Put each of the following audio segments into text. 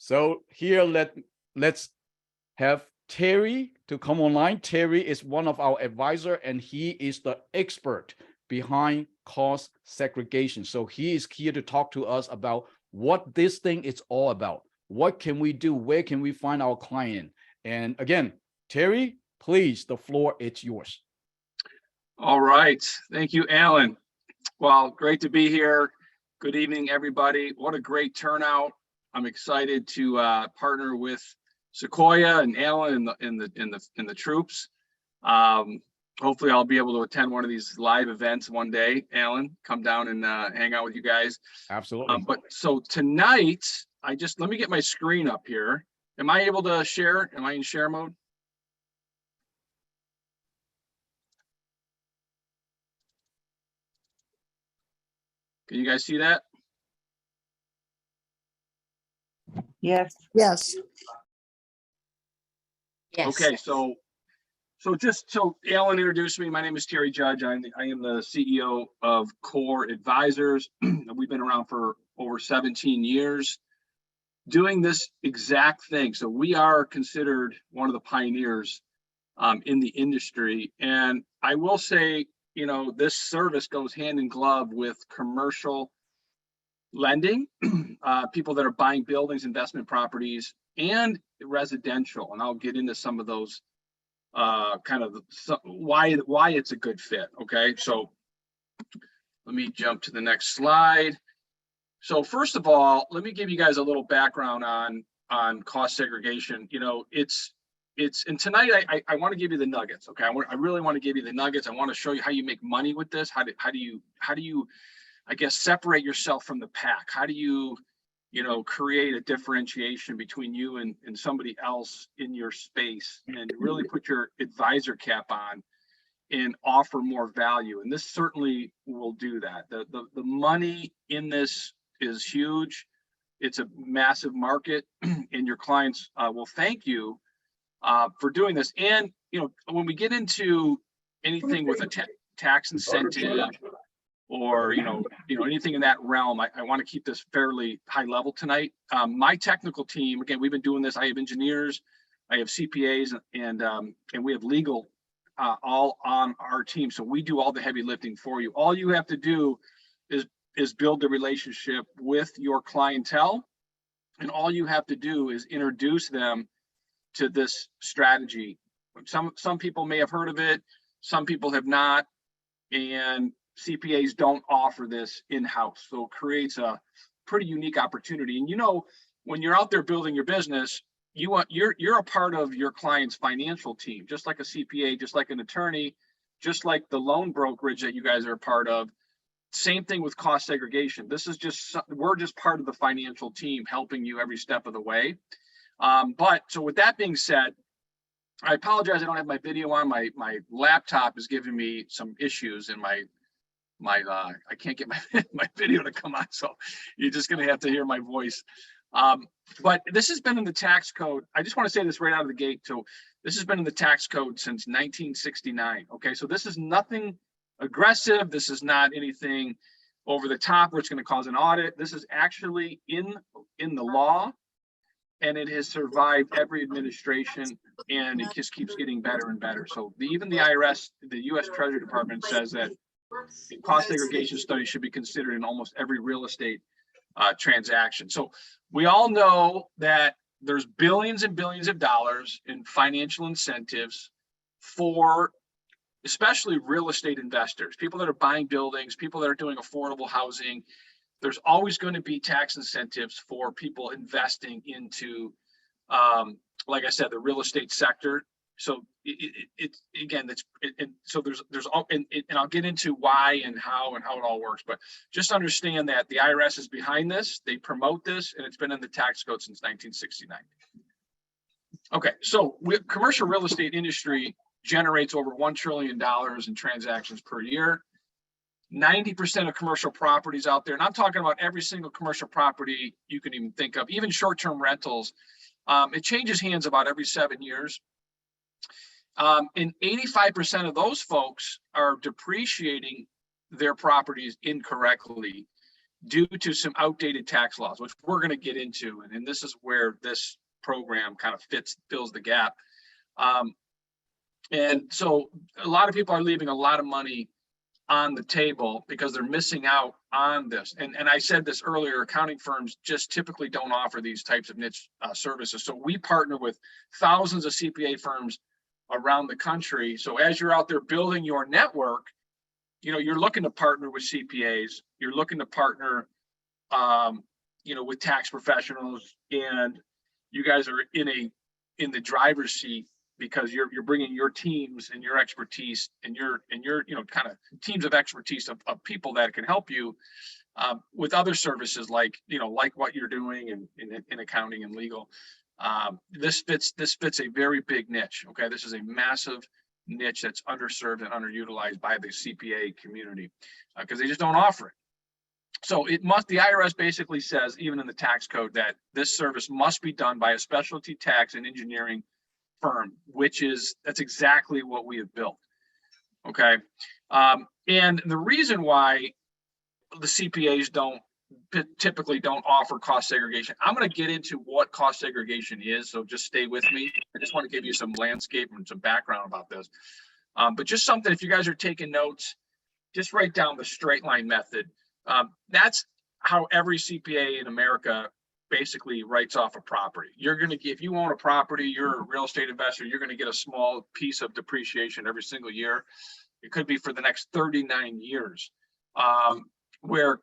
So here, let's have Terry to come online. Terry is one of our advisor, and he is the expert behind cost segregation. So he is here to talk to us about what this thing is all about. What can we do? Where can we find our client? And again, Terry, please, the floor is yours. All right. Thank you, Alan. Well, great to be here. Good evening, everybody. What a great turnout. I'm excited to partner with Sequoia and Alan and the troops. Hopefully I'll be able to attend one of these live events one day. Alan, come down and hang out with you guys. Absolutely. But so tonight, let me get my screen up here. Am I able to share? Am I in share mode? Can you guys see that? Yes. Yes. Okay, so Alan introduced me. My name is Terry Judge. I am the CEO of Core Advisors. We've been around for over 17 years doing this exact thing. So we are considered one of the pioneers in the industry. And I will say, this service goes hand in glove with commercial lending, people that are buying buildings, investment properties, and residential. And I'll get into some of those why it's a good fit. Okay, so let me jump to the next slide. So first of all, let me give you guys a little background on cost segregation. And tonight I want to give you the nuggets. Okay, I really want to give you the nuggets. I want to show you how you make money with this. How do you I guess separate yourself from the pack? How do you create a differentiation between you and somebody else in your space, and really put your advisor cap on and offer more value? And this certainly will do that. The money in this is huge. It's a massive market, and your clients will thank you for doing this. And when we get into anything with a tax incentive or anything in that realm, I want to keep this fairly high level tonight. My technical team, again, we've been doing this. I have engineers, I have CPAs, and we have legal all on our team. So we do all the heavy lifting for you. All you have to do is build a relationship with your clientele, and all you have to do is introduce them to this strategy. Some people may have heard of it, some people have not, and CPAs don't offer this in-house. So it creates a pretty unique opportunity. And when you're out there building your business, you're a part of your client's financial team, just like a CPA, just like an attorney, just like the loan brokerage that you guys are a part of. Same thing with cost segregation. We're just part of the financial team, helping you every step of the way. So with that being said, I apologize I don't have my video on. My laptop is giving me some issues, and I can't get my video to come on, so you're just going to have to hear my voice. But this has been in the tax code. I just want to say this right out of the gate. So this has been in the tax code since 1969. Okay, so this is nothing aggressive. This is not anything over the top where it's going to cause an audit. This is actually in the law, and it has survived every administration, and it just keeps getting better and better. So even the IRS, the U.S. Treasury Department, says that cost segregation studies should be considered in almost every real estate transaction. So we all know that there's billions and billions of dollars in financial incentives for especially real estate investors, people that are buying buildings, people that are doing affordable housing. There's always going to be tax incentives for people investing into, like I said, the real estate sector. So and I'll get into why and how it all works. But just understand that the IRS is behind this. They promote this, and it's been in the tax code since 1969. Okay, so commercial real estate industry generates over $1 trillion in transactions per year. 90% of commercial properties out there, and I'm talking about every single commercial property you can even think of, even short-term rentals, it changes hands about every 7 years. And 85% of those folks are depreciating their properties incorrectly. due to some outdated tax laws, which we're going to get into. And this is where this program kind of fills the gap. And so a lot of people are leaving a lot of money on the table because they're missing out on this. And I said this earlier, accounting firms just typically don't offer these types of niche services. So we partner with thousands of CPA firms around the country. So as you're out there building your network, you know, you're looking to partner with CPAs, you're looking to partner, you know, with tax professionals, and you guys are in the driver's seat because you're bringing your teams and your expertise and your you know, kind of teams of expertise of people that can help you with other services like, you know, like what you're doing in accounting and legal. This fits a very big niche. Okay, this is a massive niche that's underserved and underutilized by the CPA community because they just don't offer it. So the IRS basically says, even in the tax code, that this service must be done by a specialty tax and engineering firm, that's exactly what we have built. Okay. And the reason why the CPAs typically don't offer cost segregation, I'm going to get into what cost segregation is. So just stay with me. I just want to give you some landscape and some background about this. But just something, if you guys are taking notes, just write down the straight line method. That's how every CPA in America basically writes off a property. You're going to get, if you own a property, you're a real estate investor, you're going to get a small piece of depreciation every single year. It could be for the next 39 years. Where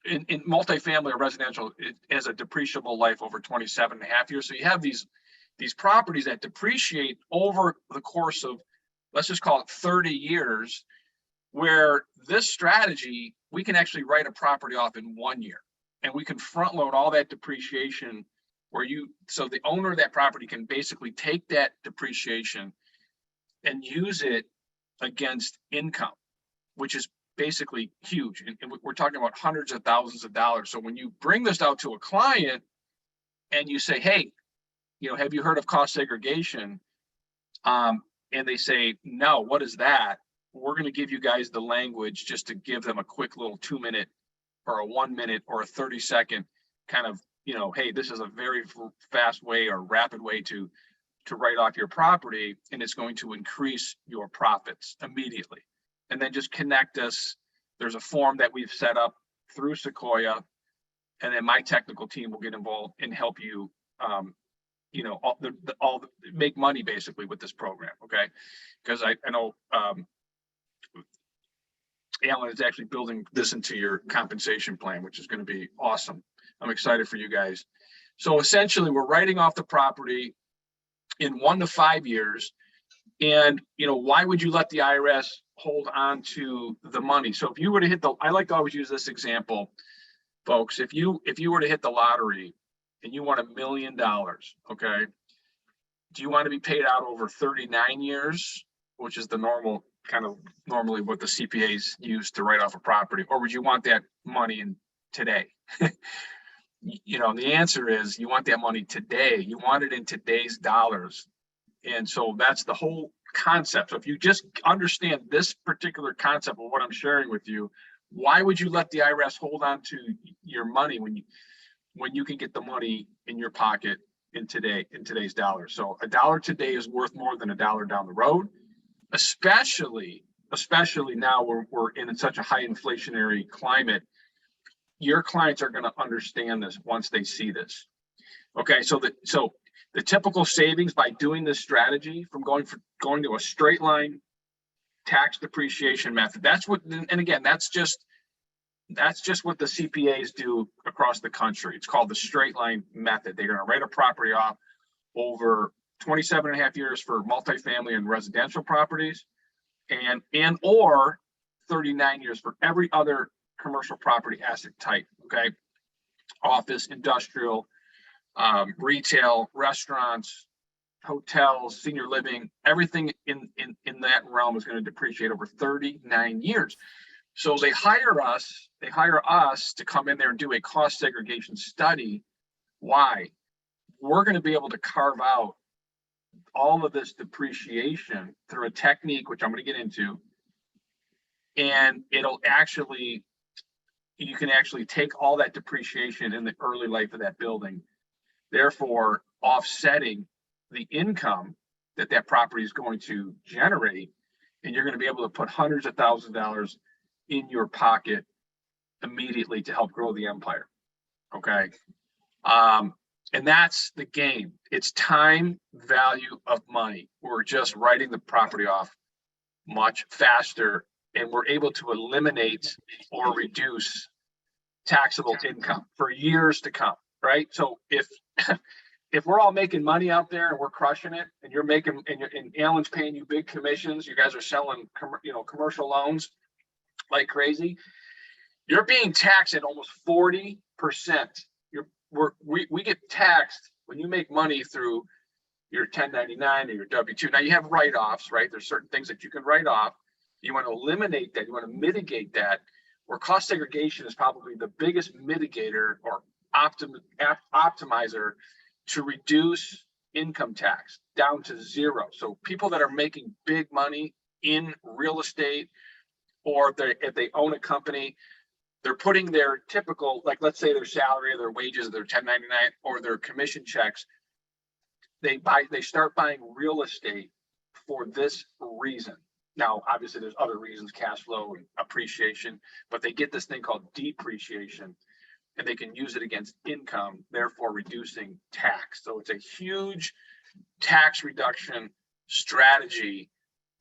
in multifamily or residential, it has a depreciable life over 27 and a half years. So you have these properties that depreciate over the course of, let's just call it 30 years, where this strategy, we can actually write a property off in 1 year, and we can front load all that depreciation so the owner of that property can basically take that depreciation and use it against income, which is basically huge. And we're talking about hundreds of thousands of dollars. So when you bring this out to a client and you say, hey, you know, have you heard of cost segregation? And they say, no, what is that? We're going to give you guys the language just to give them a quick little 2-minute or a 1 minute or a 30-second kind of, you know, hey, this is a very fast way or rapid way to write off your property, and it's going to increase your profits immediately. And then just connect us. There's a form that we've set up through Sequoia, and then my technical team will get involved and help you, you know, make money basically with this program. Okay, because I know Alan is actually building this into your compensation plan, which is going to be awesome. I'm excited for you guys. So essentially, we're writing off the property in 1 to 5 years. And, you know, why would you let the IRS hold on to the money? So if you were to hit I like to always use this example, folks. If you were to hit the lottery and you won $1 million, okay, do you want to be paid out over 39 years, which is the normally what the CPAs use to write off a property, or would you want that money in today? You know, the answer is you want that money today. You want it in today's dollars. And so that's the whole concept. So if you just understand this particular concept of what I'm sharing with you, why would you let the IRS hold on to your money when you can get the money in your pocket in today's dollars? So $1 today is worth more than $1 down the road, especially now we're in such a high inflationary climate. Your clients are going to understand this once they see this. Okay, so the typical savings by doing this strategy from going to a straight line tax depreciation method. That's what, and again, that's just what the CPAs do across the country. It's called the straight line method. They're going to write a property off over 27 and a half years for multifamily and residential properties, and or 39 years for every other commercial property asset type. Okay, office, industrial, retail, restaurants, hotels, senior living, everything in that realm is going to depreciate over 39 years. So they hire us to come in there and do a cost segregation study. Why? We're going to be able to carve out all of this depreciation through a technique, which I'm going to get into, and it'll actually you can actually take all that depreciation in the early life of that building, therefore offsetting the income that that property is going to generate. And you're going to be able to put hundreds of thousands of dollars in your pocket immediately to help grow the empire. Okay. And that's the game. It's time value of money. We're just writing the property off much faster, and we're able to eliminate or reduce taxable income for years to come, right? So if if we're all making money out there and we're crushing it, and you're making and Alan's paying you big commissions, you guys are selling commercial loans like crazy, you're being taxed at almost 40%. We get taxed when you make money through your 1099 or your W-2. Now you have write-offs, right? There's certain things that you can write off. You want to eliminate that. You want to mitigate that. Where cost segregation is probably the biggest mitigator or optimizer to reduce income tax down to zero. So people that are making big money in real estate, or if they own a company, they're putting their typical, like let's say their salary or their wages, their 1099 or their commission checks, they start buying real estate for this reason. Now, obviously there's other reasons, cash flow and appreciation, but they get this thing called depreciation, and they can use it against income, therefore reducing tax. So it's a huge tax reduction strategy,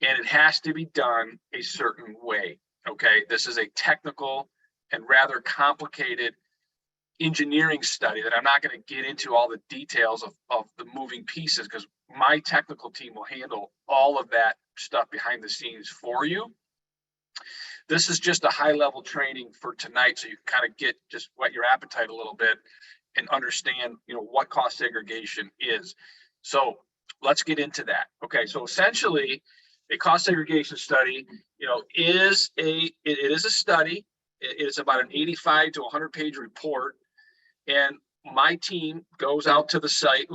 and it has to be done a certain way. Okay, this is a technical and rather complicated engineering study that I'm not going to get into all the details of the moving pieces, because my technical team will handle all of that stuff behind the scenes for you. This is just a high level training for tonight, so you can kind of get just whet your appetite a little bit and understand, what cost segregation is. So let's get into that. Okay, so essentially a cost segregation study, it is a study. It is about an 85 to 100 page report. And my team goes out to the site,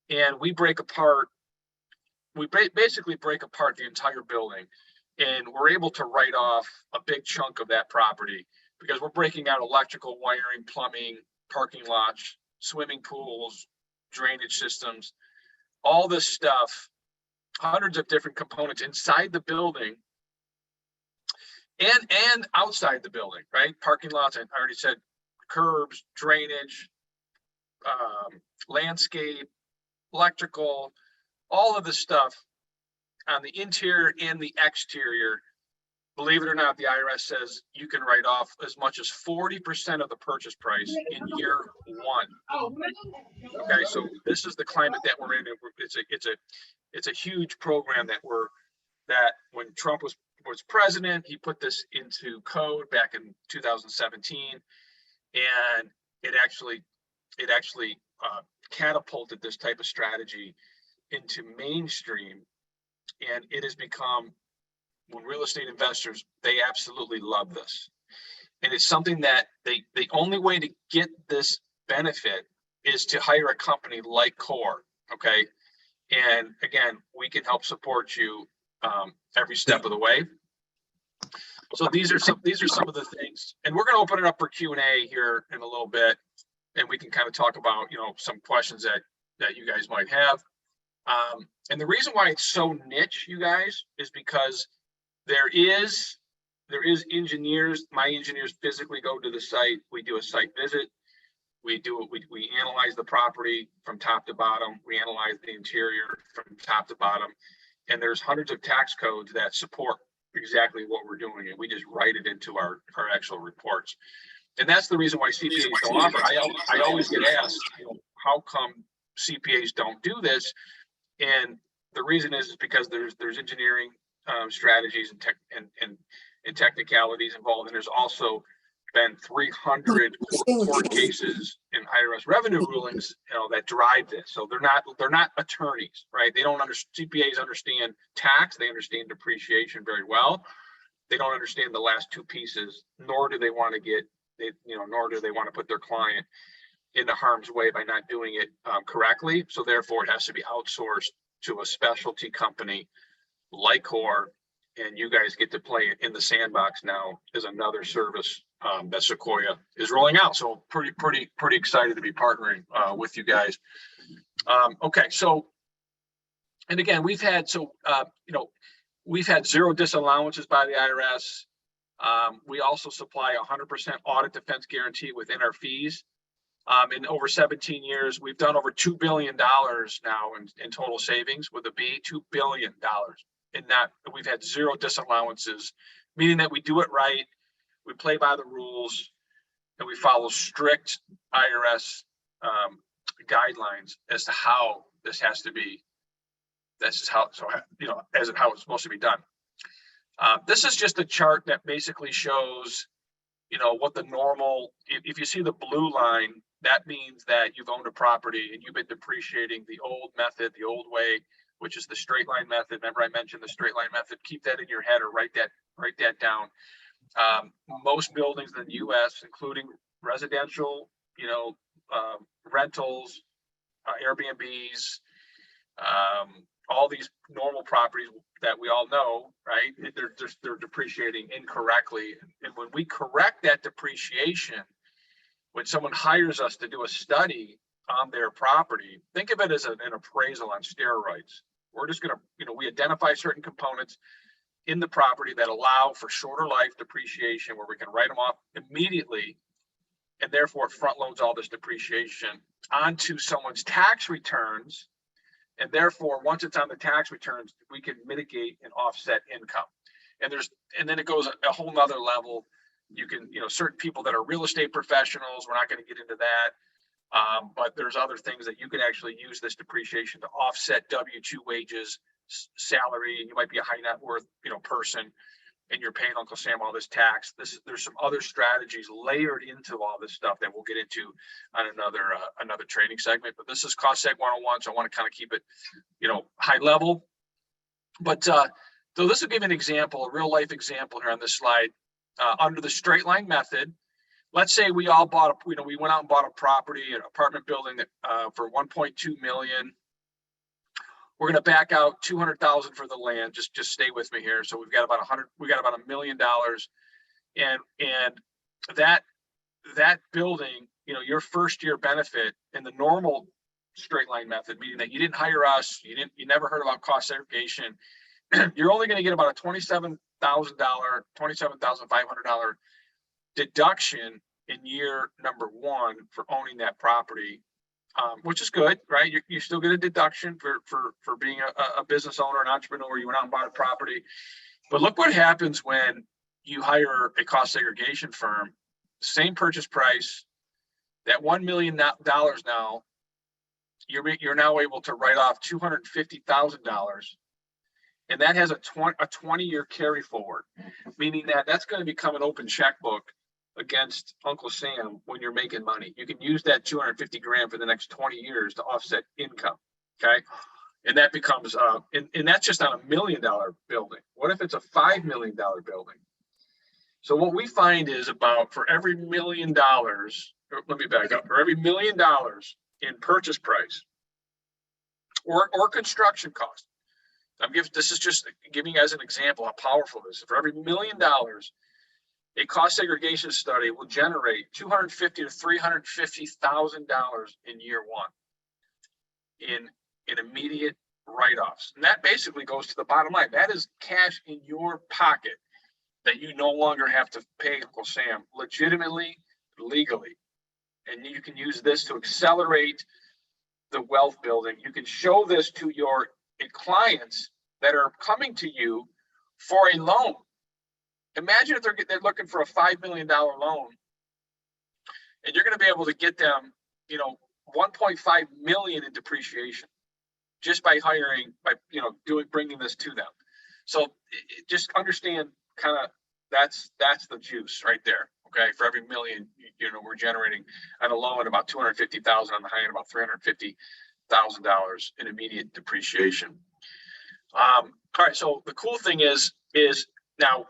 and we basically break apart the entire building, and we're able to write off a big chunk of that property because we're breaking out electrical, wiring, plumbing, parking lots, swimming pools, drainage systems, all this stuff, hundreds of different components inside the building and outside the building, right? Parking lots, I already said, curbs, drainage, landscape, electrical, all of the stuff on the interior and the exterior. Believe it or not, the IRS says you can write off as much as 40% of the purchase price in year one. Okay, so this is the climate that we're in. It's a huge program that when Trump was president, he put this into code back in 2017, and it actually catapulted this type of strategy into mainstream, and it has become, when real estate investors, they absolutely love this. And it's something that the only way to get this benefit is to hire a company like Core. Okay, and again, we can help support you every step of the way. So these are some of the things, and we're going to open it up for Q&A here in a little bit, and we can kind of talk about some questions that you guys might have. And the reason why it's so niche, you guys, is because there is engineers. My engineers physically go to the site. We do a site visit. We analyze the property from top to bottom. We analyze the interior from top to bottom. And there's hundreds of tax codes that support exactly what we're doing, and we just write it into our actual reports. And that's the reason why CPAs don't offer. I always get asked, how come CPAs don't do this? And the reason is because there's engineering strategies and technicalities involved, and there's also been 300 court cases and IRS revenue rulings, that drive this. So they're not attorneys, right? They don't CPAs understand tax. They understand depreciation very well. They don't understand the last two pieces, nor do they want to put their client into harm's way by not doing it correctly. So therefore, it has to be outsourced to a specialty company like Core, and you guys get to play in the sandbox now is another service that Sequoia is rolling out. So pretty excited to be partnering with you guys. Okay, so, and again, we've had zero disallowances by the IRS. We also supply 100% audit defense guarantee within our fees. In over 17 years, we've done over $2 billion now in total savings with a B, $2 billion. In that, we've had zero disallowances, meaning that we do it right, we play by the rules, and we follow strict IRS guidelines as to how this has to be. This is how, so how it's supposed to be done. This is just a chart that basically shows, what the normal. If you see the blue line, that means that you've owned a property and you've been depreciating the old method, the old way, which is the straight line method. Remember I mentioned the straight line method. Keep that in your head or write that down. Most buildings in the US, including residential, rentals, Airbnbs, all these normal properties that we all know, right? They're depreciating incorrectly. And when we correct that depreciation, when someone hires us to do a study on their property, think of it as an appraisal on steroids. We're just going to, we identify certain components in the property that allow for shorter life depreciation where we can write them off immediately. And therefore it front loads all this depreciation onto someone's tax returns. And therefore, once it's on the tax returns, we can mitigate and offset income. And then it goes a whole nother level. You can, certain people that are real estate professionals, we're not going to get into that. But there's other things that you can actually use this depreciation to offset W-2 wages, salary. You might be a high net worth, person, and you're paying Uncle Sam all this tax. There's some other strategies layered into all this stuff that we'll get into on another training segment. But this is Cost Seg 101, so I want to kind of keep it, high level. But so this will give an example, a real life example here on this slide. Under the straight line method, let's say we all bought we went out and bought a property, an apartment building that for 1.2 million. We're going to back out 200,000 for the land. Just stay with me here. So we've got about $1 million, and that building, your first year benefit in the normal straight line method, meaning that you didn't hire us, you never heard about cost segregation. You're only going to get about a $27,500 deduction in year number one for owning that property. Which is good, right? You still get a deduction for being a business owner, an entrepreneur. You went out and bought a property. But look what happens when you hire a cost segregation firm, same purchase price, that $1 million now, you're now able to write off $250,000. And that has a 20-year carry forward, meaning that that's going to become an open checkbook against Uncle Sam when you're making money. You can use that 250 grand for the next 20 years to offset income. Okay. And that becomes, and that's just on $1 million building. What if it's a $5 million building? So what we find is for every $1 million, let me back up, for every $1 million in purchase price or construction cost, this is just giving you guys an example how powerful this is. For every $1 million, a cost segregation study will generate $250,000 to $350,000 in year one in immediate write-offs. And that basically goes to the bottom line. That is cash in your pocket that you no longer have to pay Uncle Sam legitimately, legally. And you can use this to accelerate the wealth building. You can show this to your clients that are coming to you for a loan. Imagine if they're looking for a $5 million loan, and you're going to be able to get them, $1.5 million in depreciation just by bringing this to them. So just understand, kind of that's the juice right there. Okay, for every million, we're generating at a low end about $250,000, on the high end about $350,000 in immediate depreciation. All right, so the cool thing is now.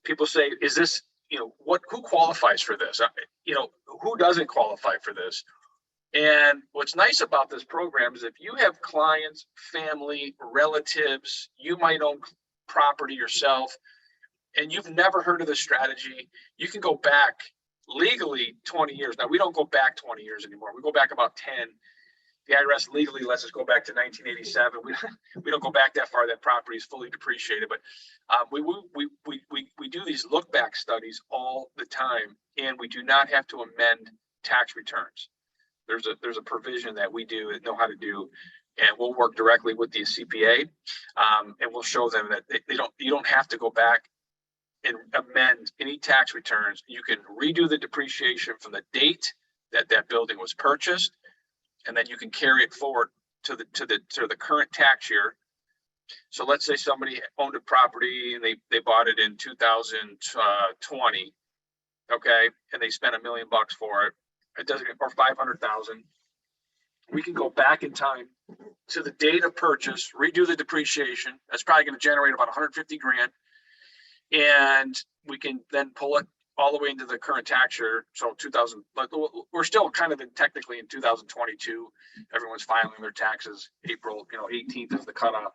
People say, is this, who qualifies for this? Who doesn't qualify for this? And what's nice about this program is if you have clients, family, relatives, you might own property yourself and you've never heard of this strategy, you can go back legally 20 years. Now, we don't go back 20 years anymore. We go back about 10. The IRS legally lets us go back to 1987. We don't go back that far. That property is fully depreciated, but we do these look back studies all the time, and we do not have to amend tax returns. There's a provision that we do and know how to do, and we'll work directly with the CPA, and we'll show them that you don't have to go back and amend any tax returns. You can redo the depreciation from the date that that building was purchased, and then you can carry it forward to the current tax year. So let's say somebody owned a property and they bought it in 2020, okay, and they spent $1 million for it. It doesn't get, or 500,000. We can go back in time to the date of purchase, redo the depreciation. That's probably going to generate about 150 grand, and we can then pull it all the way into the current tax year. So 2000, but we're still kind of technically in 2022. Everyone's filing their taxes April, 18th is the cutoff,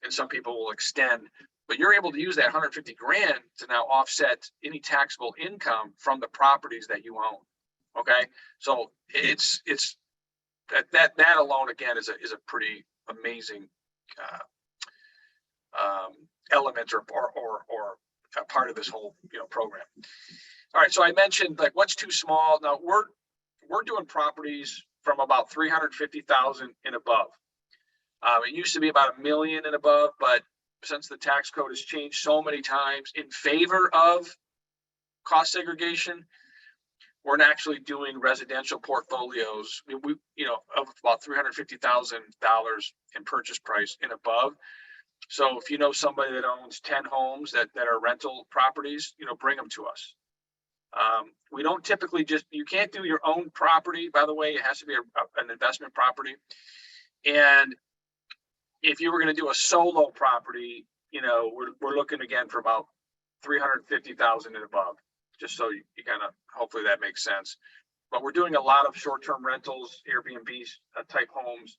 and some people will extend. But you're able to use that 150 grand to now offset any taxable income from the properties that you own. Okay, so it's that alone again is a pretty amazing element or a part of this whole program. All right, so I mentioned like what's too small. Now we're doing properties from about 350,000 and above. It used to be about $1 million and above, but since the tax code has changed so many times in favor of cost segregation, we're actually doing residential portfolios. We of about $350,000 in purchase price and above. So if you know somebody that owns 10 homes that are rental properties, bring them to us. We don't typically you can't do your own property, by the way. It has to be an investment property. And if you were going to do a solo property, we're looking again for about 350,000 and above, just so you kind of, hopefully that makes sense. But we're doing a lot of short-term rentals, Airbnb type homes.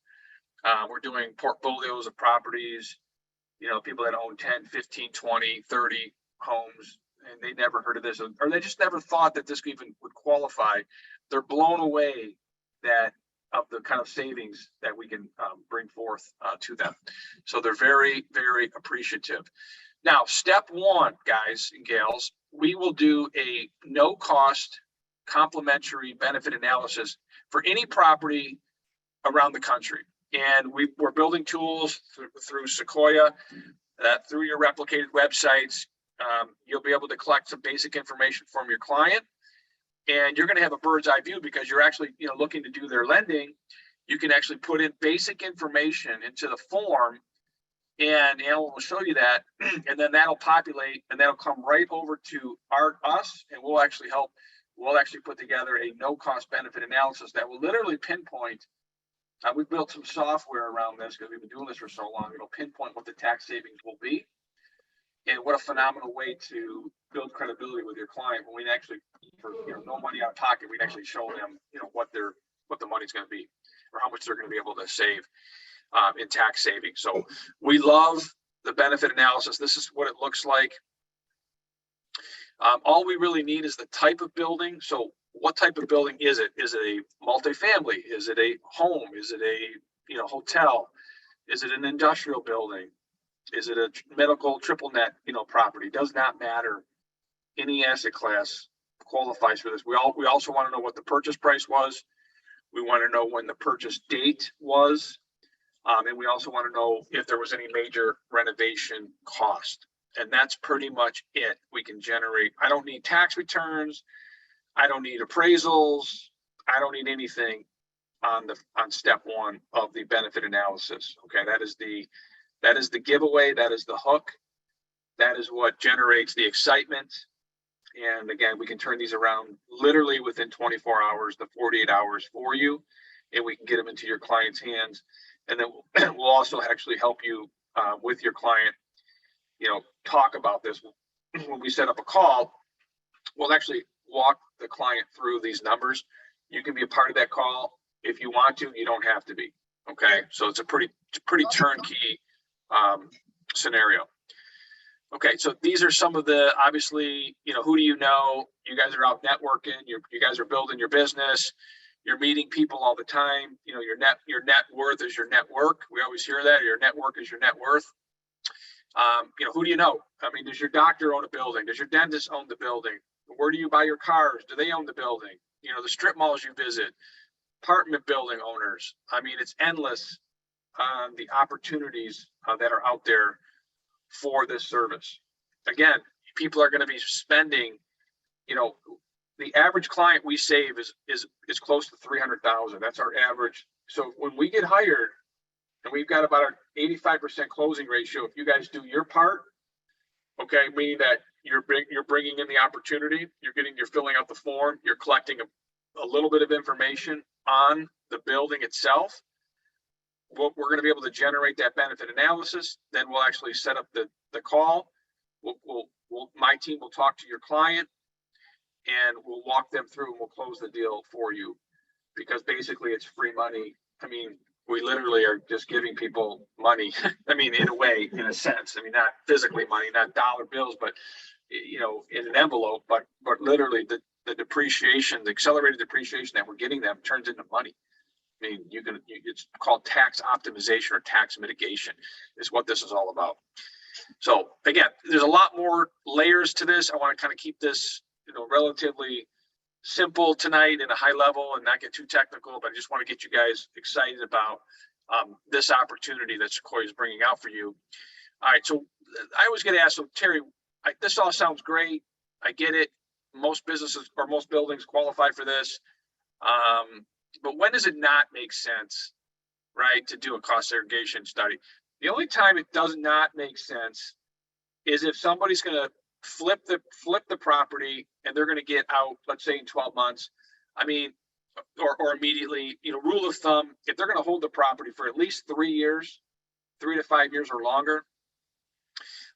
We're doing portfolios of properties, people that own 10, 15, 20, 30 homes, and they never heard of this, or they just never thought that this even would qualify. They're blown away of the kind of savings that we can bring forth to them. So they're very, very appreciative. Now, step one, guys and gals, we will do a no cost complimentary benefit analysis for any property around the country. And we're building tools through Sequoia, through your replicated websites. You'll be able to collect some basic information from your client, and you're going to have a bird's eye view because you're actually looking to do their lending. You can actually put in basic information into the form, and Alan will show you that, and then that'll populate and that'll come right over to us, and we'll actually put together a no cost benefit analysis that will literally pinpoint. We've built some software around this because we've been doing this for so long. It'll pinpoint what the tax savings will be, and what a phenomenal way to build credibility with your client when we actually, for no money out of pocket, we'd actually show them what the money's going to be or how much they're going to be able to save in tax savings. So we love the benefit analysis. This is what it looks like. All we really need is the type of building. So what type of building is it? Is it a multifamily? Is it a home? Is it a hotel? Is it an industrial building? Is it a medical triple net property? Does not matter. Any asset class qualifies for this. We also want to know what the purchase price was. We want to know when the purchase date was, and we also want to know if there was any major renovation cost. And that's pretty much it. We can generate. I don't need tax returns. I don't need appraisals. I don't need anything on step one of the benefit analysis. Okay, that is the giveaway. That is the hook. That is what generates the excitement. And again, we can turn these around literally within 24 hours, the 48 hours for you, and we can get them into your client's hands. And then we'll also actually help you with your client, talk about this. When we set up a call, we'll actually walk the client through these numbers. You can be a part of that call if you want to. You don't have to be. Okay, so it's a pretty turnkey scenario. Okay, so these are some of the, obviously, who do you know? You guys are out networking, you guys are building your business, you're meeting people all the time. Your net worth is your network. We always hear that. Your network is your net worth. Who do you know? I mean, does your doctor own a building? Does your dentist own the building? Where do you buy your cars? Do they own the building? The strip malls you visit, apartment building owners. I mean, it's endless the opportunities that are out there for this service. Again, people are going to be spending, the average client we save is close to 300,000. That's our average. So when we get hired, and we've got about an 85% closing ratio, if you guys do your part, okay, meaning that you're bringing in the opportunity, you're filling out the form, you're collecting a little bit of information on the building itself. We're going to be able to generate that benefit analysis. Then we'll actually set up the call. My team will talk to your client, and we'll walk them through, and we'll close the deal for you, because basically it's free money. I mean, we literally are just giving people money. I mean, in a way, in a sense. I mean, not physically money, not dollar bills, but in an envelope. But literally, the depreciation, the accelerated depreciation that we're getting them turns into money. I mean, it's called tax optimization or tax mitigation is what this is all about. So again, there's a lot more layers to this. I want to kind of keep this, relatively simple tonight in a high level and not get too technical, but I just want to get you guys excited about this opportunity that Sequoia is bringing out for you. All right. So I always get asked, so Terry, this all sounds great. I get it. Most businesses or most buildings qualify for this. But when does it not make sense, right, to do a cost segregation study? The only time it does not make sense is if somebody's going to flip the property and they're going to get out, let's say in 12 months. I mean, or immediately, rule of thumb, if they're going to hold the property for at least 3 years, 3 to 5 years or longer,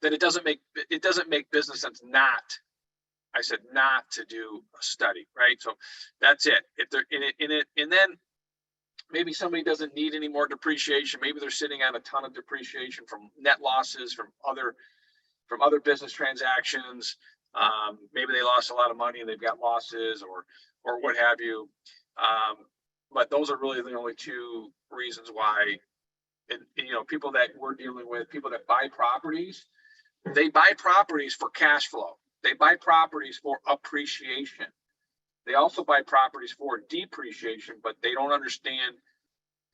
then it doesn't make business sense not to do a study, right? So that's it. If they're in it, and then maybe somebody doesn't need any more depreciation. Maybe they're sitting on a ton of depreciation from net losses from other business transactions. Maybe they lost a lot of money and they've got losses or what have you. But those are really the only two reasons why. And people that we're dealing with, people that buy properties, they buy properties for cash flow. They buy properties for appreciation. They also buy properties for depreciation, but they don't understand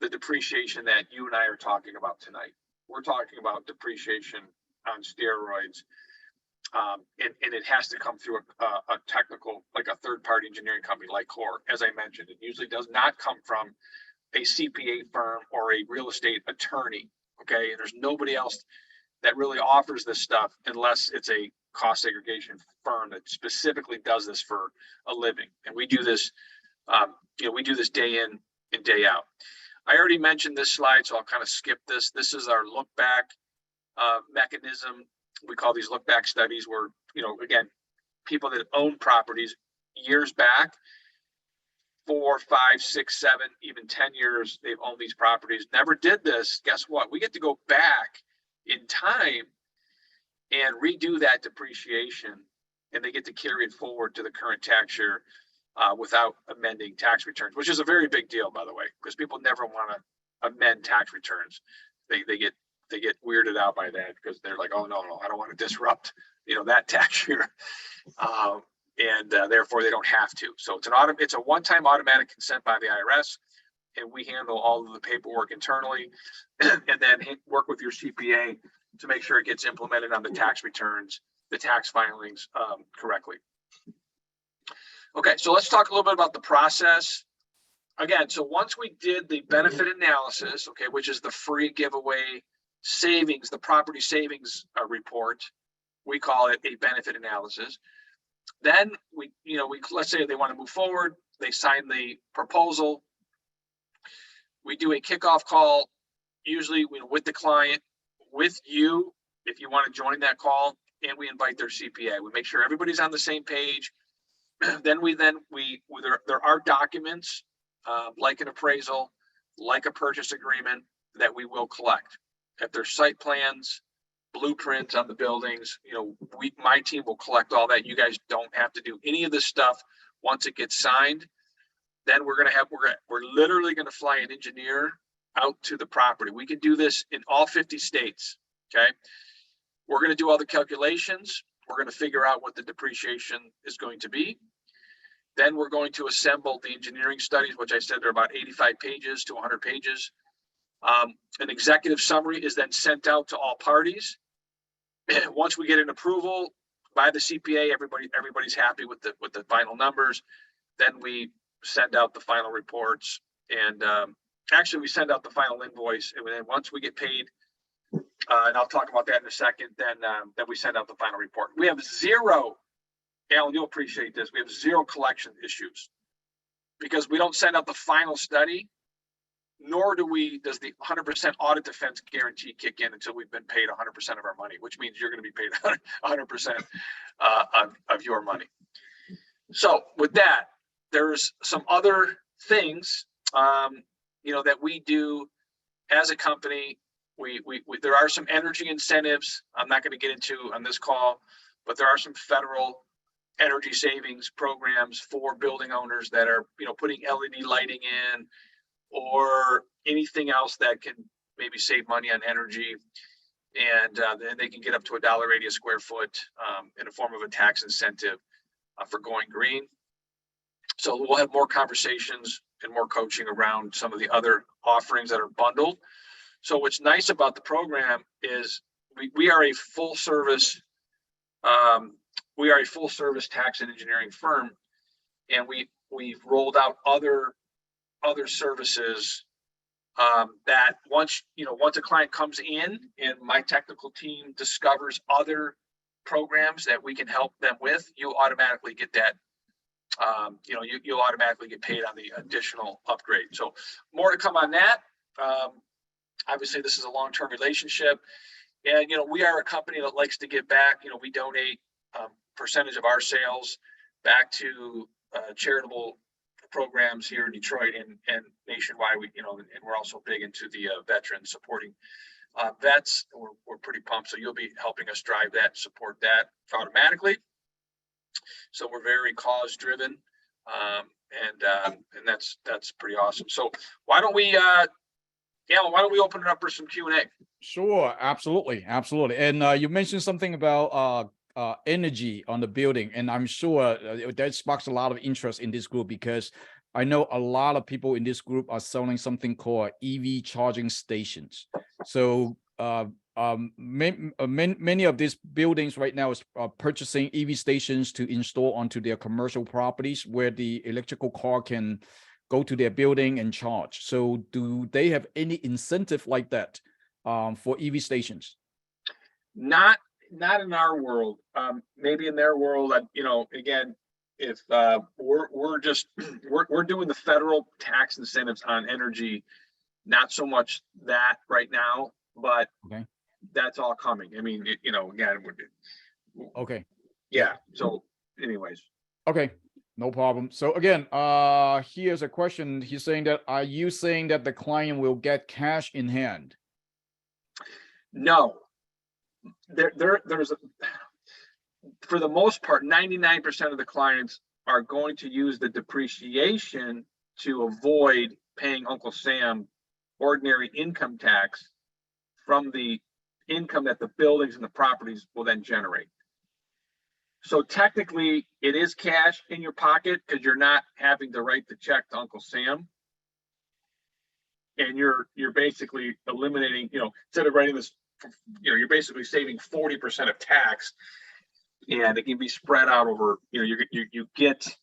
the depreciation that you and I are talking about tonight. We're talking about depreciation on steroids, and it has to come through a technical, like a third-party engineering company like Core. As I mentioned, it usually does not come from a CPA firm or a real estate attorney. Okay, and there's nobody else that really offers this stuff unless it's a cost segregation firm that specifically does this for a living. And we do this, we do this day in and day out. I already mentioned this slide, so I'll kind of skip this. This is our look back mechanism. We call these look back studies where, again, people that own properties years back, 4, 5, 6, 7, even 10 years, they've owned these properties, never did this. Guess what? We get to go back in time and redo that depreciation, and they get to carry it forward to the current tax year without amending tax returns, which is a very big deal, by the way, because people never want to amend tax returns. They get weirded out by that because they're like, oh no, I don't want to disrupt that tax year, and therefore they don't have to. So it's a one-time automatic consent by the IRS, and we handle all of the paperwork internally, and then work with your CPA to make sure it gets implemented on the tax returns, the tax filings correctly. Okay, so let's talk a little bit about the process. Again, so once we did the benefit analysis, okay, which is the free giveaway savings, the property savings report, we call it a benefit analysis. Then we let's say they want to move forward, they sign the proposal. We do a kickoff call, usually with the client, with you, if you want to join that call, and we invite their CPA. We make sure everybody's on the same page. Then there are documents like an appraisal, like a purchase agreement that we will collect. If there's site plans, blueprints on the buildings. My team will collect all that. You guys don't have to do any of this stuff once it gets signed. Then we're literally going to fly an engineer out to the property. We can do this in all 50 states. Okay. We're going to do all the calculations. We're going to figure out what the depreciation is going to be. Then we're going to assemble the engineering studies, which I said are about 85 pages to 100 pages. An executive summary is then sent out to all parties. Once we get an approval by the CPA, everybody's happy with the final numbers. Then we send out the final reports, and actually we send out the final invoice. And then once we get paid, and I'll talk about that in a second, then we send out the final report. We have zero, Alan, you'll appreciate this. We have zero collection issues because we don't send out the final study, nor does the 100% audit defense guarantee kick in until we've been paid 100% of our money, which means you're going to be paid 100% of your money. So with that, there's some other things, that we do as a company. There are some energy incentives I'm not going to get into on this call, but there are some federal energy savings programs for building owners that are, putting LED lighting in or anything else that can maybe save money on energy. And then they can get up to $1.80 a square foot in the form of a tax incentive for going green. So we'll have more conversations and more coaching around some of the other offerings that are bundled. So what's nice about the program is we are a full service tax and engineering firm, and we've rolled out other services that once a client comes in and my technical team discovers other programs that we can help them with, you automatically get that. You'll automatically get paid on the additional upgrade. So more to come on that. Obviously, this is a long-term relationship, and we are a company that likes to give back. We donate percentage of our sales back to charitable programs here in Detroit and nationwide. And we're also big into the veterans, supporting vets. We're pretty pumped. So you'll be helping us drive that, support that automatically. So we're very cause driven, and that's pretty awesome. So why don't we, Alan, why don't we open it up for some Q&A? Sure, absolutely. And you mentioned something about energy on the building, and I'm sure that sparks a lot of interest in this group, because I know a lot of people in this group are selling something called EV charging stations. So many of these buildings right now are purchasing EV stations to install onto their commercial properties where the electrical car can go to their building and charge. So do they have any incentive like that for EV stations? Not in our world. Maybe in their world, again, if we're doing the federal tax incentives on energy, not so much that right now, but okay, that's all coming. I mean, again, okay, yeah. So anyways. Okay, no problem. So again, here's a question. He's saying that, are you saying that the client will get cash in hand? No. There's for the most part, 99% of the clients are going to use the depreciation to avoid paying Uncle Sam ordinary income tax from the income that the buildings and the properties will then generate. So technically it is cash in your pocket because you're not having to write the check to Uncle Sam. And you're basically eliminating, instead of writing this, you're basically saving 40% of tax, and it can be spread out over, you get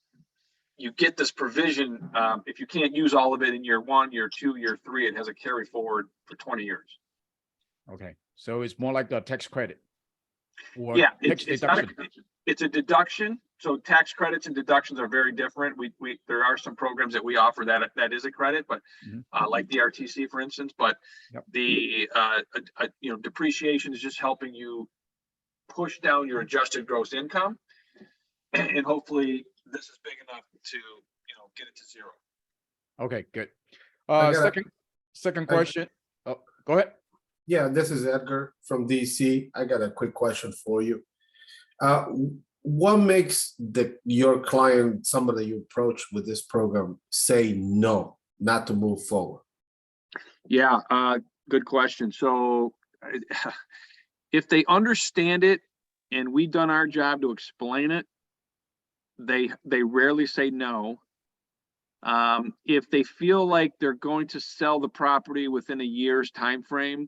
this provision. If you can't use all of it in year 1, year 2, year 3, it has a carry forward for 20 years. Okay, so it's more like the tax credit. Or yeah, tax deduction. It's a deduction. So tax credits and deductions are very different. There are some programs that we offer that is a credit, but like the RTC, for instance. But yep, the depreciation is just helping you push down your adjusted gross income, and hopefully this is big enough to get it to 0. Okay, good. Second question. Oh, go ahead. Yeah, this is Edgar from DC. I got a quick question for you. Uh, what makes your client, somebody you approach with this program, say no, not to move forward? Yeah, good question. So if they understand it and we've done our job to explain it, they rarely say no. If they feel like they're going to sell the property within a year's time frame,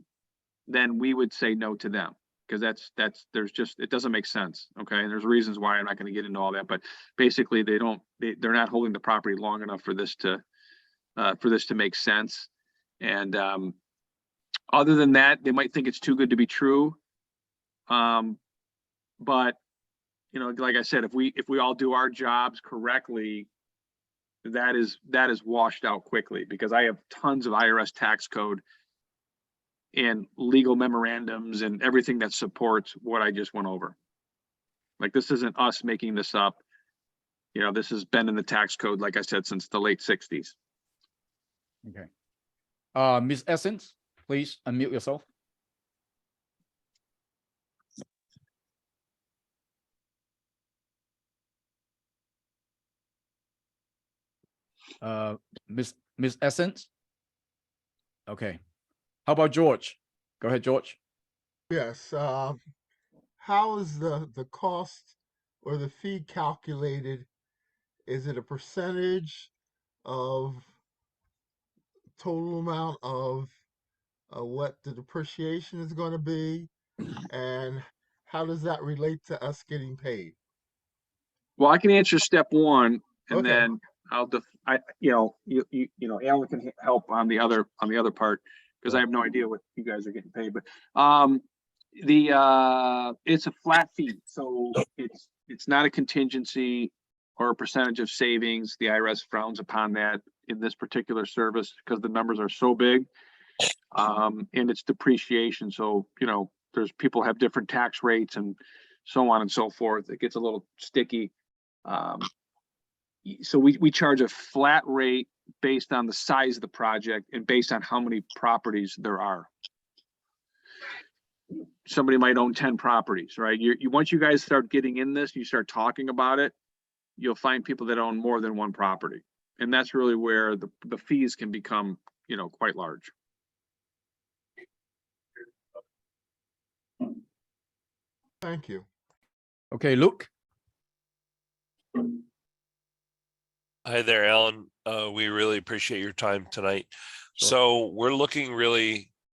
then we would say no to them, because it doesn't make sense. Okay, and there's reasons why. I'm not going to get into all that, but basically they're not holding the property long enough for this to make sense. And other than that, they might think it's too good to be true. But like I said, if we all do our jobs correctly, that is washed out quickly, because I have tons of IRS tax code and legal memorandums and everything that supports what I just went over. Like, this isn't us making this up. This has been in the tax code, like I said, since the late 60s. Okay. Ms. Essence, please unmute yourself. Miss Essence. Okay. How about George? Go ahead, George. Yes, how is the cost or the fee calculated? Is it a percentage of total amount of what the depreciation is going to be? And how does that relate to us getting paid? Well, I can answer step one, and Okay. then Alan can help on the other part, because I have no idea what you guys are getting paid. But it's a flat fee, so it's not a contingency or a percentage of savings. The IRS frowns upon that in this particular service, because the numbers are so big, and it's depreciation. So there's people have different tax rates and so on and so forth. It gets a little sticky. So we charge a flat rate based on the size of the project and based on how many properties there are. Somebody might own 10 properties, right? Once you guys start getting in this, you start talking about it, you'll find people that own more than one property. And that's really where the fees can become, quite large. Thank you. Okay, Luke. Hi there, Alan. We really appreciate your time tonight. Sure. So we're looking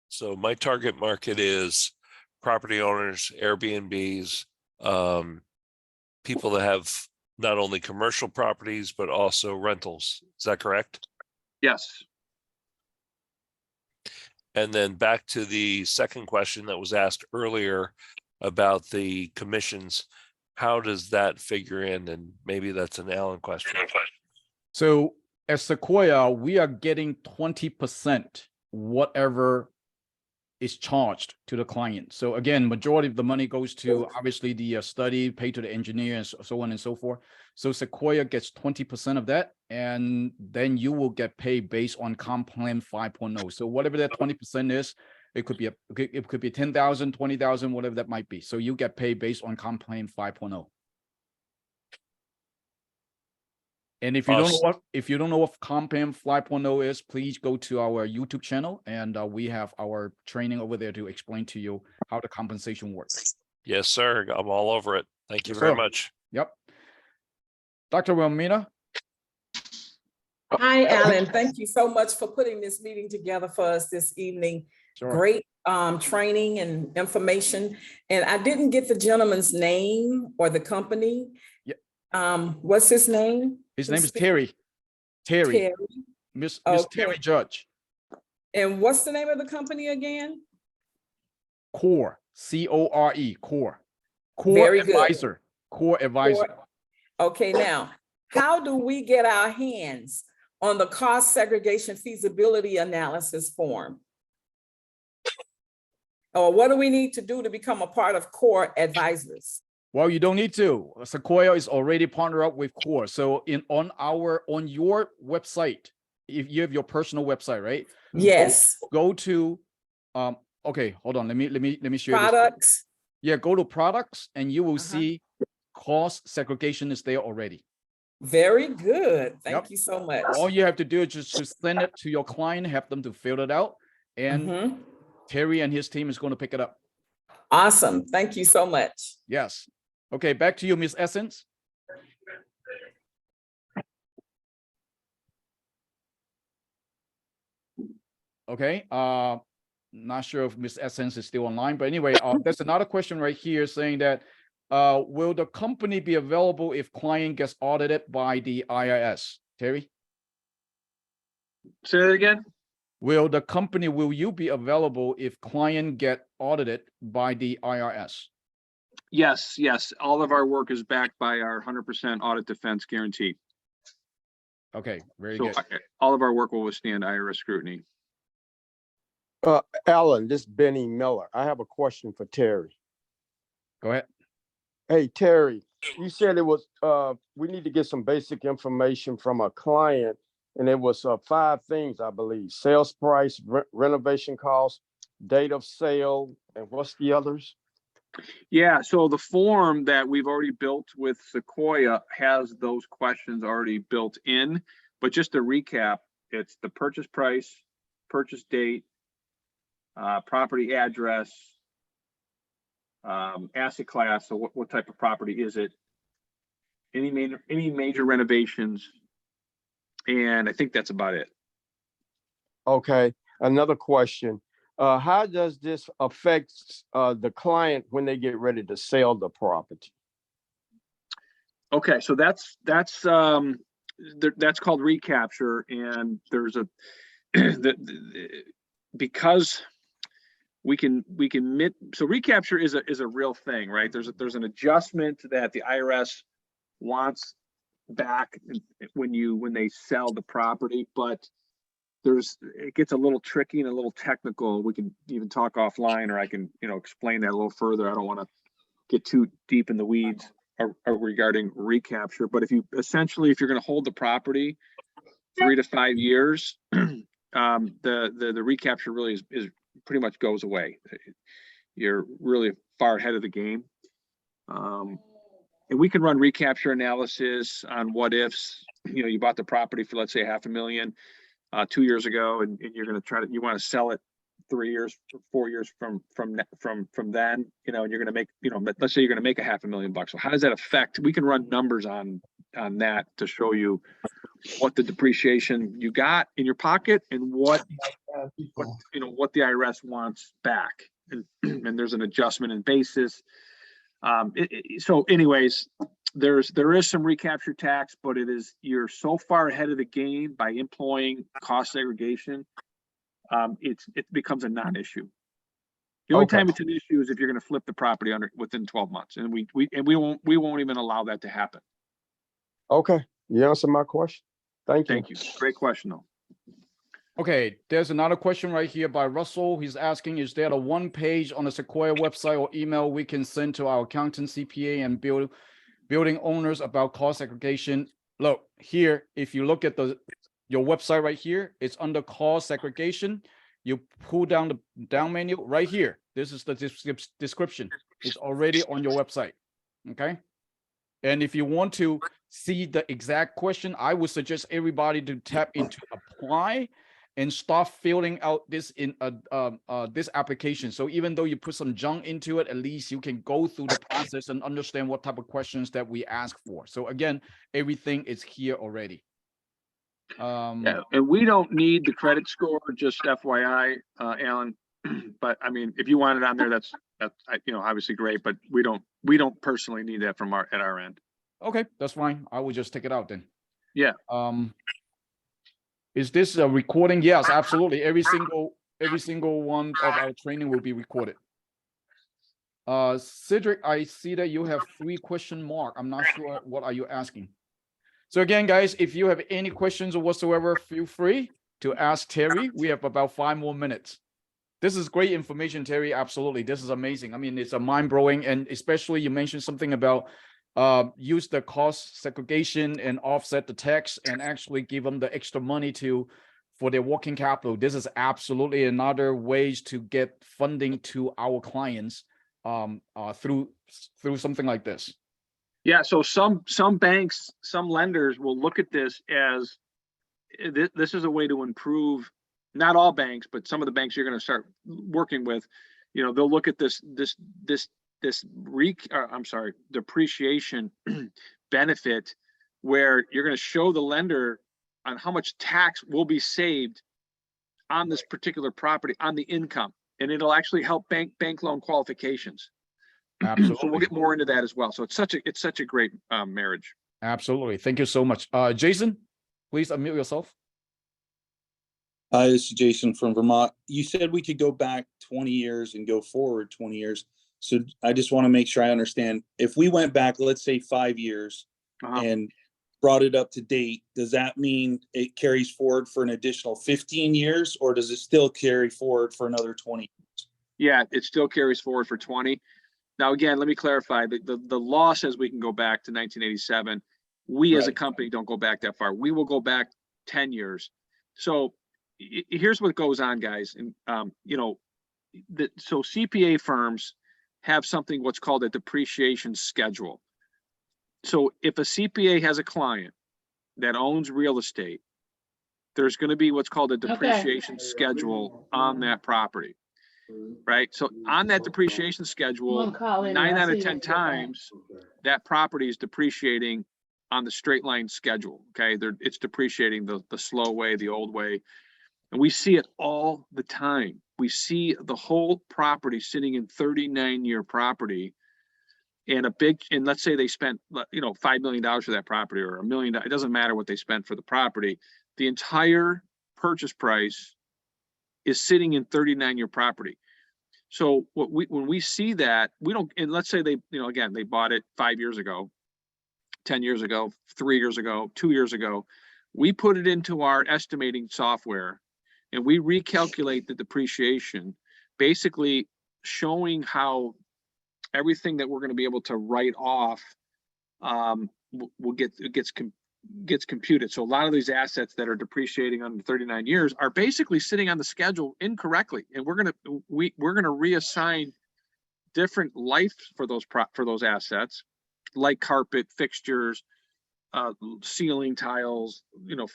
so my target market is property owners, Airbnbs, people that have not only commercial properties, but also rentals. Is that correct? Yes. And then back to the second question that was asked earlier about the commissions. How does that figure in? And maybe that's an Alan question. So at Sequoia, we are getting 20% whatever is charged to the client. So again, majority of the money goes to obviously the study, paid to the engineer, and so on and so forth. So Sequoia gets 20% of that, and then you will get paid based on comp plan 5.0. So whatever that 20% is, it could be 10,000, 20,000, whatever that might be. So you get paid based on comp plan 5.0. And if you don't know what comp plan 5.0 is, please go to our YouTube channel, and we have our training over there to explain to you how the compensation works. Yes, sir. I'm all over it. Thank you Yes, very sir. much. Yep. Dr. Wilmina. Hi, Alan. Thank you so much for putting this meeting together for us this evening. Sure. Great training and information. And I didn't get the gentleman's name or the company. Yep. What's his name? His name is Terry. Terry. Miss Terry Judge. And what's the name of the company again? Core. C-O-R-E. Core. Core Very good. Advisor. Core Advisor. Okay, now, how do we get our hands on the cost segregation feasibility analysis form? Or what do we need to do to become a part of Core Advisors? Well, you don't need to. Sequoia is already partnered up with Core. So on your website, if you have your personal website, right? Yes. Go to okay, hold on. Let me share this. Products. Yeah, go to products and you will Uh-huh. see cost segregation is there already. Very good. Thank Yep. you so much. All you have to do is just to send it to your client, have them to fill it out, and Mhm. Terry and his team is going to pick it up. Awesome. Thank you so much. Yes. Okay, back to you, Miss Essence. Okay, not sure if Miss Essence is still online, but anyway, there's another question right here saying that, will the company be available if client gets audited by the IRS? Terry? Say that again? Will you be available if client get audited by the IRS? Yes, yes. All of our work is backed by our 100% audit defense guarantee. Okay, very So good. all of our work will withstand IRS scrutiny. Alan, this is Benny Miller. I have a question for Terry. Go ahead. Hey, Terry, you said it was, we need to get some basic information from a client, and it was 5 things, I believe: sales price, renovation cost, date of sale, and what's the others? Yeah, so the form that we've already built with Sequoia has those questions already built in. But just to recap, it's the purchase price, purchase date, property address, asset class. So what type of property is it? Any major renovations, and I think that's about it. Okay, another question. How does this affect the client when they get ready to sell the property? Okay, so that's called recapture, and there's a because we can so recapture is a real thing, right? There's an adjustment that the IRS wants back when they sell the property, but it gets a little tricky and a little technical. We can even talk offline, or I can explain that a little further. I don't want to get too deep in the weeds regarding recapture, but if you're going to hold the property 3 to 5 years, the recapture really is pretty much goes away. You're really far ahead of the game. And we can run recapture analysis on what ifs. You bought the property for, let's say, $500,000 2 years ago, and you're going to you want to sell it 3 years, 4 years from then, and you're going to make, let's say you're going to make $500,000. So how does that affect? We can run numbers on that to show you what the depreciation you got in your pocket and what the IRS wants back, and there's an adjustment in basis. So anyways, there is some recapture tax, but you're so far ahead of the game by employing cost segregation. It becomes a non-issue. The only time it's an issue is if you're going to flip the property within 12 months, and we won't even allow that to happen. Okay, you answered my question. Thank you. Thank you. Great question, though. Okay, there's another question right here by Russell. He's asking, is there a one page on the Sequoia website or email we can send to our accountant, CPA, and building owners about cost segregation? Look here, if you look at your website right here, it's under cost segregation. You pull down the down menu right here. This is the description. It's already on your website. Okay. And if you want to see the exact question, I would suggest everybody to tap into apply and start filling out this this application. So even though you put some junk into it, at least you can go through the process and understand what type of questions that we ask for. So again, everything is here already. Yeah, and we don't need the credit score, just FYI, Alan. But I mean, if you want it on there, that's obviously great. But we don't personally need that at our end. Okay, that's fine. I will just take it out then. Yeah. Is this a recording? Yes, absolutely. Every single one of our training will be recorded. Cedric, I see that you have 3 question mark. I'm not sure what are you asking. So again, guys, if you have any questions or whatsoever, feel free to ask Terry. We have about 5 more minutes. This is great information, Terry. Absolutely. This is amazing. I mean, it's a mind-blowing, and especially you mentioned something about use the cost segregation and offset the tax and actually give them the extra money to for their working capital, this is absolutely another ways to get funding to our clients through something like this. Yeah, so some banks, some lenders will look at this as this is a way to improve, not all banks, but some of the banks you're going to start working with, they'll look at this depreciation benefit, where you're going to show the lender on how much tax will be saved on this particular property, on the income, and it'll actually help bank loan qualifications. Absolutely. So we'll get more into that as well. So it's such a great marriage. Absolutely. Thank you so much. Jason, please unmute yourself. Hi, this is Jason from Vermont. You said we could go back 20 years and go forward 20 years. So I just want to make sure I understand. If we went back, let's say 5 years and brought it up to date, does that mean it carries forward for an additional 15 years, or does it still carry forward for another 20 years? Yeah, it still carries forward for 20. Now, again, let me clarify. The law says we can go back to 1987. We as a company don't go back that far. We will go back 10 years. So here's what goes on, guys. And, so CPA firms have something what's called a depreciation schedule. So if a CPA has a client that owns real estate, there's going to be what's called a depreciation schedule on that property. Right. So on that depreciation schedule, 9 out of 10 times that property is depreciating on the straight line schedule. Okay. It's depreciating the slow way, the old way. And we see it all the time. We see the whole property sitting in 39-year property, and let's say they spent, $5 million for that property, or $1 million. It doesn't matter what they spent for the property. The entire purchase price is sitting in 39-year property. So when we see that, we don't, and let's say they, again, they bought it 5 years ago, 10 years ago, 3 years ago, 2 years ago, we put it into our estimating software and we recalculate the depreciation, basically showing how everything that we're going to be able to write off gets computed. So a lot of these assets that are depreciating under 39 years are basically sitting on the schedule incorrectly, and we're going to reassign different life for those assets, like carpet, fixtures, ceiling tiles,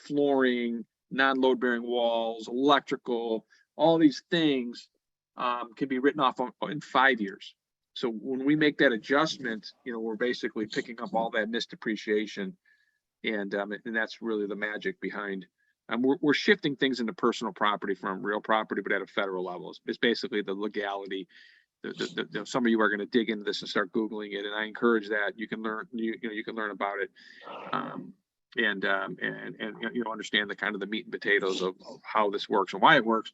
flooring, non-load bearing walls, electrical. All these things can be written off in 5 years. So when we make that adjustment, we're basically picking up all that missed depreciation. And that's really the magic behind. We're shifting things into personal property from real property, but at a federal level. It's basically the legality. Some of you are going to dig into this and start Googling it, and I encourage that. You can learn. You can learn about it, and understand the kind of the meat and potatoes of how this works and why it works.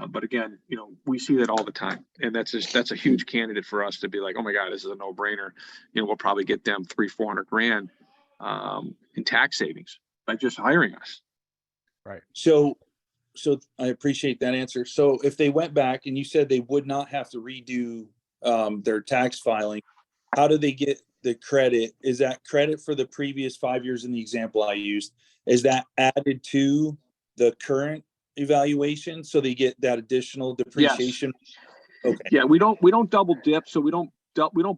But again, we see that all the time, and that's a huge candidate for us to be like, oh my God, this is a no brainer. We'll probably get them $300,000-400,000 grand in tax savings by just hiring us. Right. So I appreciate that answer. So if they went back and you said they would not have to redo their tax filing, how do they get the credit? Is that credit for the previous 5 years in the example I used? Is that added to the current evaluation, so they get that additional depreciation? Yes. Okay. Yeah, we don't double dip, so we don't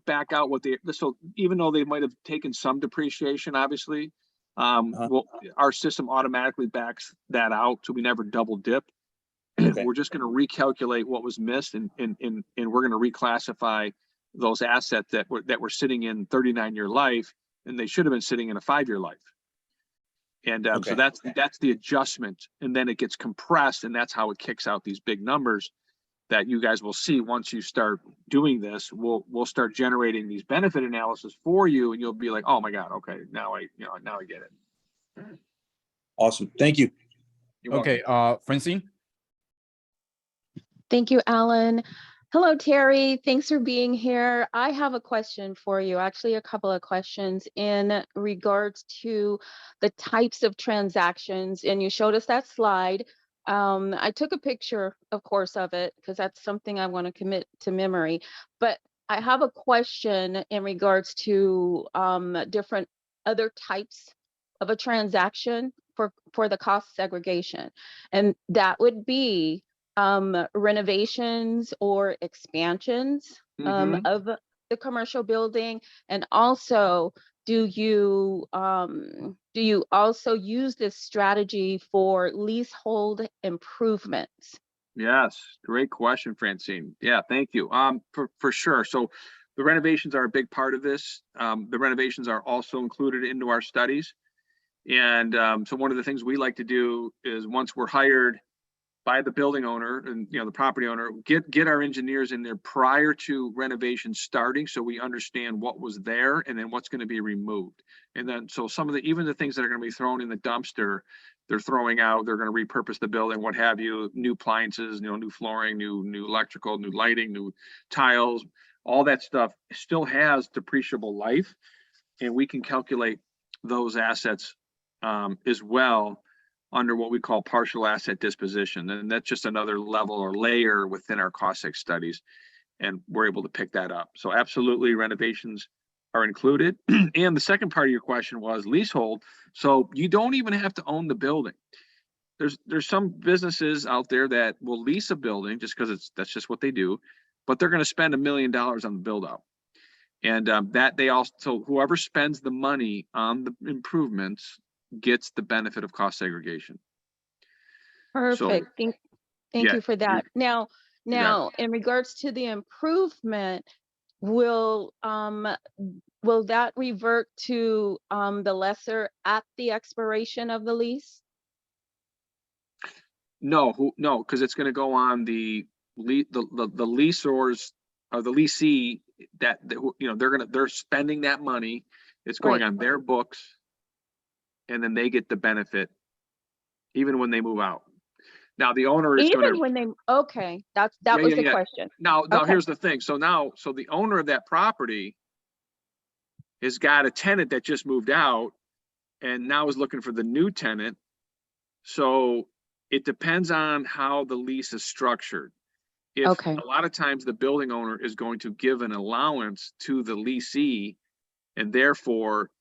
back out so even though they might have taken some depreciation, obviously, our system automatically backs that out, so we never double dip. Okay. We're just going to recalculate what was missed, and we're going to reclassify those assets that were sitting in 39-year life, and they should have been sitting in a 5-year life. And so that's the adjustment, and then it gets compressed, and that's how it kicks out these big numbers that you guys will see once you start doing this. We'll start generating these benefit analysis for you, and you'll be like, oh my God, okay, now I get it. Awesome. Thank you. Okay, Francine. Thank you, Alan. Hello, Terry. Thanks for being here. I have a question for you, actually a couple of questions in regards to the types of transactions. And you showed us that slide. I took a picture, of course, of it because that's something I want to commit to memory. But I have a question in regards to different other types of a transaction. for the cost segregation. And that would be renovations or expansions Mhm. of the commercial building. And also, do you also use this strategy for leasehold improvements? Yes, great question, Francine. Yeah, thank you. For sure. So the renovations are a big part of this. The renovations are also included into our studies. And so one of the things we like to do is once we're hired by the building owner and the property owner, get our engineers in there prior to renovation starting, so we understand what was there and then what's going to be removed. And then so some of even the things that are going to be thrown in the dumpster, they're throwing out, they're going to repurpose the building, what have you, new appliances, new flooring, new electrical, new lighting, new tiles, all that stuff still has depreciable life, and we can calculate those assets as well under what we call partial asset disposition. And that's just another level or layer within our cost seg studies. And we're able to pick that up. So absolutely renovations are included. And the second part of your question was leasehold. So you don't even have to own the building. There's some businesses out there that will lease a building just because that's just what they do, but they're going to spend $1 million on the build out. And that they also, whoever spends the money on the improvements gets the benefit of cost segregation. Perfect. Thank yeah, you for that. Now, got in regards to the improvement, will that revert to the lesser at the expiration of the lease? No, because it's going to go on the leaseors or the leasee that they're spending that money. It's going Right. on their books, and then they get the benefit even when they move out. Now the owner is going Even to. when they, okay, that was the question. Now Okay. here's the thing. So the owner of that property has got a tenant that just moved out, and now is looking for the new tenant. So it depends on how the lease is structured. If Okay. a lot of times the building owner is going to give an allowance to the leasee, and therefore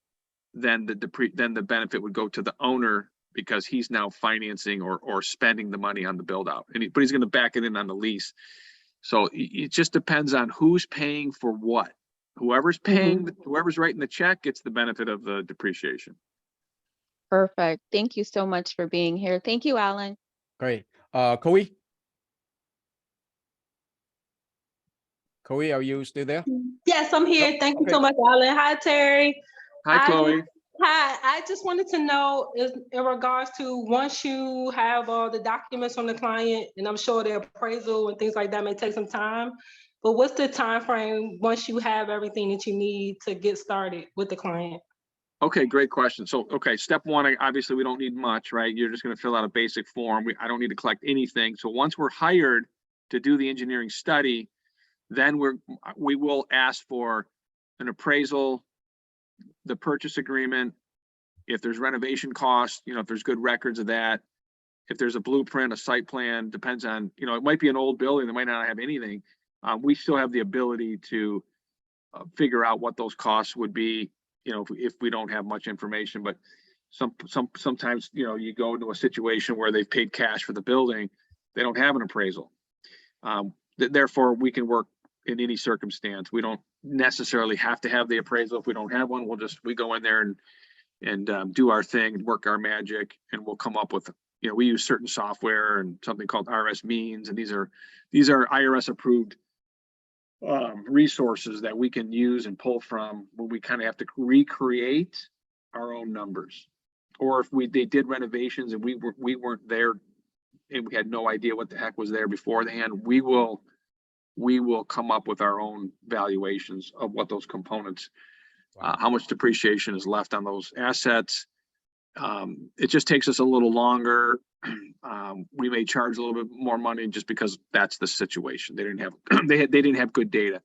then the benefit would go to the owner because he's now financing or spending the money on the build out, but he's going to back it in on the lease. So it just depends on who's paying for what. Whoever's paying, whoever's writing the check gets the benefit of the depreciation. Perfect. Thank you so much for being here. Thank you, Alan. Great. Chloe? Chloe, are you still there? Yes, I'm here. Nope. Thank you Okay. so much, Alan. Hi, Terry. Hi, Chloe. Hi. I just wanted to know in regards to once you have all the documents from the client, and I'm sure the appraisal and things like that may take some time, but what's the time frame once you have everything that you need to get started with the client? Okay, great question. So, okay, step one, obviously we don't need much, right? You're just going to fill out a basic form. I don't need to collect anything. So once we're hired to do the engineering study, then we will ask for an appraisal, the purchase agreement, if there's renovation costs, if there's good records of that, if there's a blueprint, a site plan, depends on, it might be an old building that might not have anything. We still have the ability to figure out what those costs would be, if we don't have much information. But sometimes, you go into a situation where they've paid cash for the building, they don't have an appraisal. Therefore, we can work in any circumstance. We don't necessarily have to have the appraisal. If we don't have one, we go in there and do our thing, work our magic, and we'll come up with, we use certain software and something called RS means, and these are IRS approved resources that we can use and pull from when we kind of have to recreate our own numbers. Or if they did renovations and we weren't there and we had no idea what the heck was there beforehand, we will come up with our own valuations of what those components, how much depreciation is left on those assets. It just takes us a little longer. We may charge a little bit more money just because that's the situation. They didn't have they didn't have good data.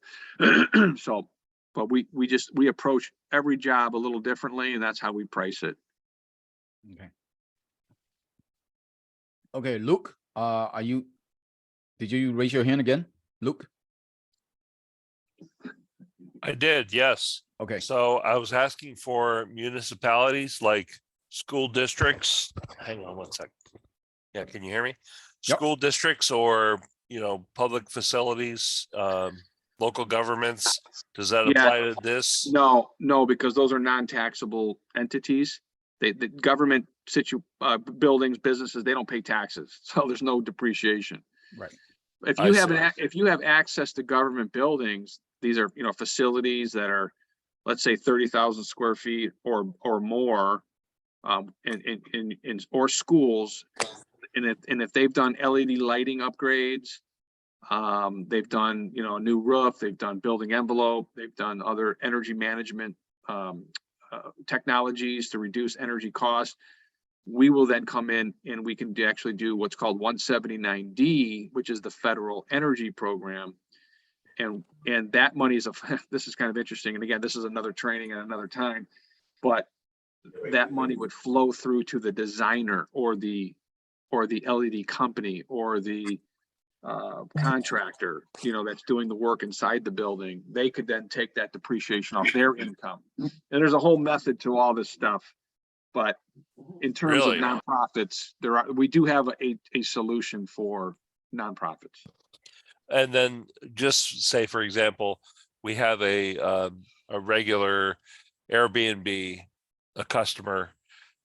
So, but we approach every job a little differently, and that's how we price it. Okay. Okay, Luke, did you raise your hand again, Luke? I did, yes. Okay. So I was asking for municipalities like school districts, hang on one sec. Yeah, can you hear me? Yep. School districts or, public facilities, local governments, does that Yeah. apply to this? No, because those are non-taxable entities. The government buildings, businesses, they don't pay taxes, so there's no depreciation. Right. If I you have see. if you have access to government buildings, these are, facilities that are, let's say 30,000 square feet or more, or schools, and if they've done LED lighting upgrades, they've done, a new roof, they've done building envelope, they've done other energy management technologies to reduce energy costs. We will then come in and we can actually do what's called 179D, which is the federal energy program. And that money is this is kind of interesting. And again, this is another training at another time, but that money would flow through to the designer or the LED company or the contractor, that's doing the work inside the building. They could then take that depreciation off their income. And there's a whole method to all this stuff. But in terms Really? of nonprofits, we do have a solution for nonprofits. And then just say, for example, we have a regular Airbnb, a customer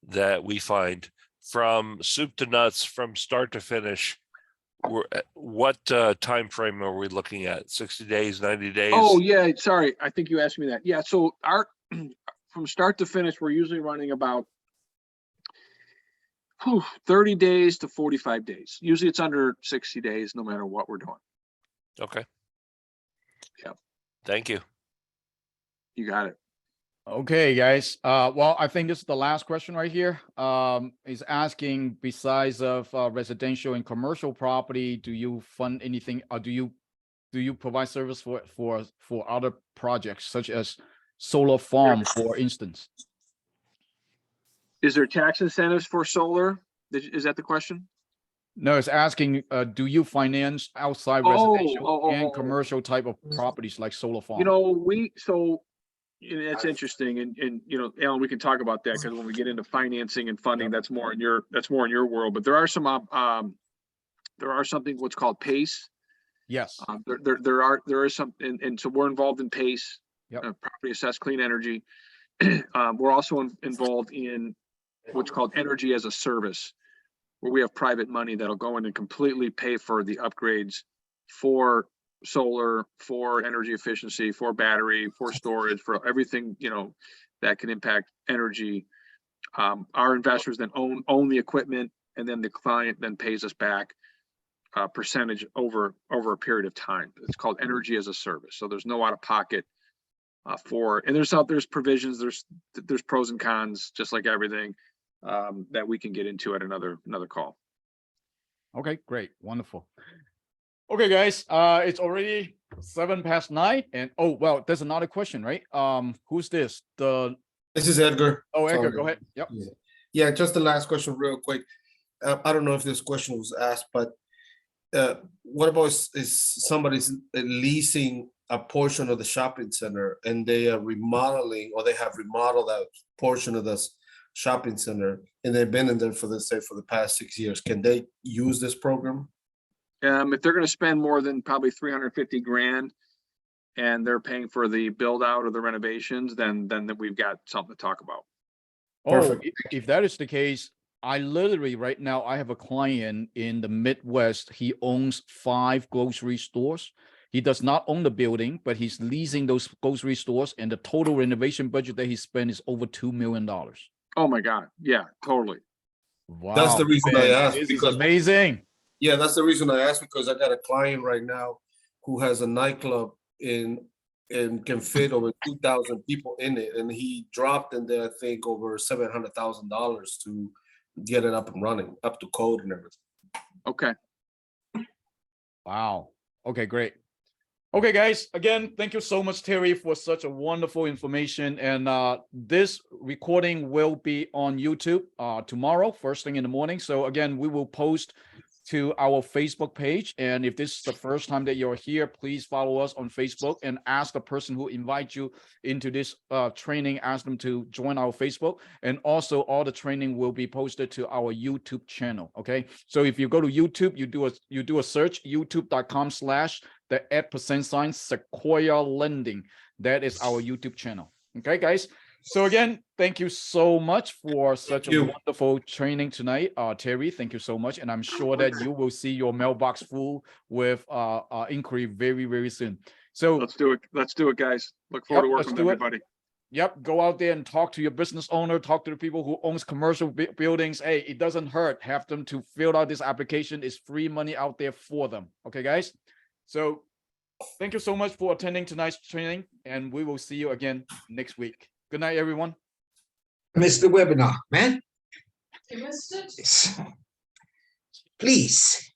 that we find from soup to nuts, from start to finish. What time frame are we looking at? 60 days, 90 days? Oh, yeah, sorry. I think you asked me that. Yeah, so from start to finish, we're usually running about 30 days to 45 days. Usually it's under 60 days, no matter what we're doing. Okay. Yep. Thank you. You got it. Okay, guys. Well, I think this is the last question right here. Is asking, besides of residential and commercial property, do you fund anything? Or do you provide service for other projects such as solar farm, for instance? Is there tax incentives for solar? Is that the question? No, it's asking, do you finance outside Oh, residential and commercial type of properties like solar farm? That's interesting. And Alan, we can talk about that because when we get into financing and funding, that's more in your world. But there are something what's called PACE. Yes. There is some, and so we're involved in PACE, Yep. Property Assessed Clean Energy. We're also involved in what's called energy as a service, where we have private money that'll go in and completely pay for the upgrades for solar, for energy efficiency, for battery, for storage, for everything, that can impact energy. Our investors then own the equipment, and then the client then pays us back a percentage over a period of time. It's called energy as a service. So there's no out of pocket and there's provisions, there's pros and cons, just like everything, that we can get into at another call. Okay, great. Wonderful. Okay, guys, it's already 9:07, and well, there's another question, right? Who's this? This is Edgar. Oh, Edgar, Sorry. go ahead. Yep. Yeah, just the last question real quick. I don't know if this question was asked, but what about is somebody's leasing a portion of the shopping center and they are remodeling, or they have remodeled that portion of this shopping center and they've been in there for the past 6 years? Can they use this program? If they're going to spend more than probably 350 grand and they're paying for the build out or the renovations, then we've got something to talk about. Oh, if that is the case, I literally right now, I have a client in the Midwest. He owns 5 grocery stores. He does not own the building, but he's leasing those grocery stores, and the total renovation budget that he spent is over $2 million. Oh my God. Yeah, totally. Wow. That's the reason I asked. This is because amazing. Yeah, that's the reason I asked, because I got a client right now who has a nightclub and can fit over 2,000 people in it, and he dropped in there, I think, over $700,000 to get it up and running, up to code and everything. Okay. Wow. Okay, great. Okay, guys, again, thank you so much, Terry, for such a wonderful information. And this recording will be on YouTube tomorrow, first thing in the morning. So again, we will post to our Facebook page. And if this is the first time that you're here, please follow us on Facebook and ask the person who invites you into this training, ask them to join our Facebook. And also all the training will be posted to our YouTube channel. Okay. So if you go to YouTube, you do a search, youtube.com/the @Sequoia Lending. That is our YouTube channel. Okay, guys. So again, thank you so much for such a wonderful training tonight. Terry, thank you so much. And I'm sure that you will see your mailbox full with inquiry very, very soon. So Let's do it. Let's do it, guys. Look forward to Yep, let's working with do it. everybody. Yep, go out there and talk to your business owner, talk to the people who owns commercial buildings. Hey, it doesn't hurt. Have them to fill out this application. It's free money out there for them. Okay, guys? So thank you so much for attending tonight's training, and we will see you again next week. Good night, everyone. Missed the webinar, man. Please.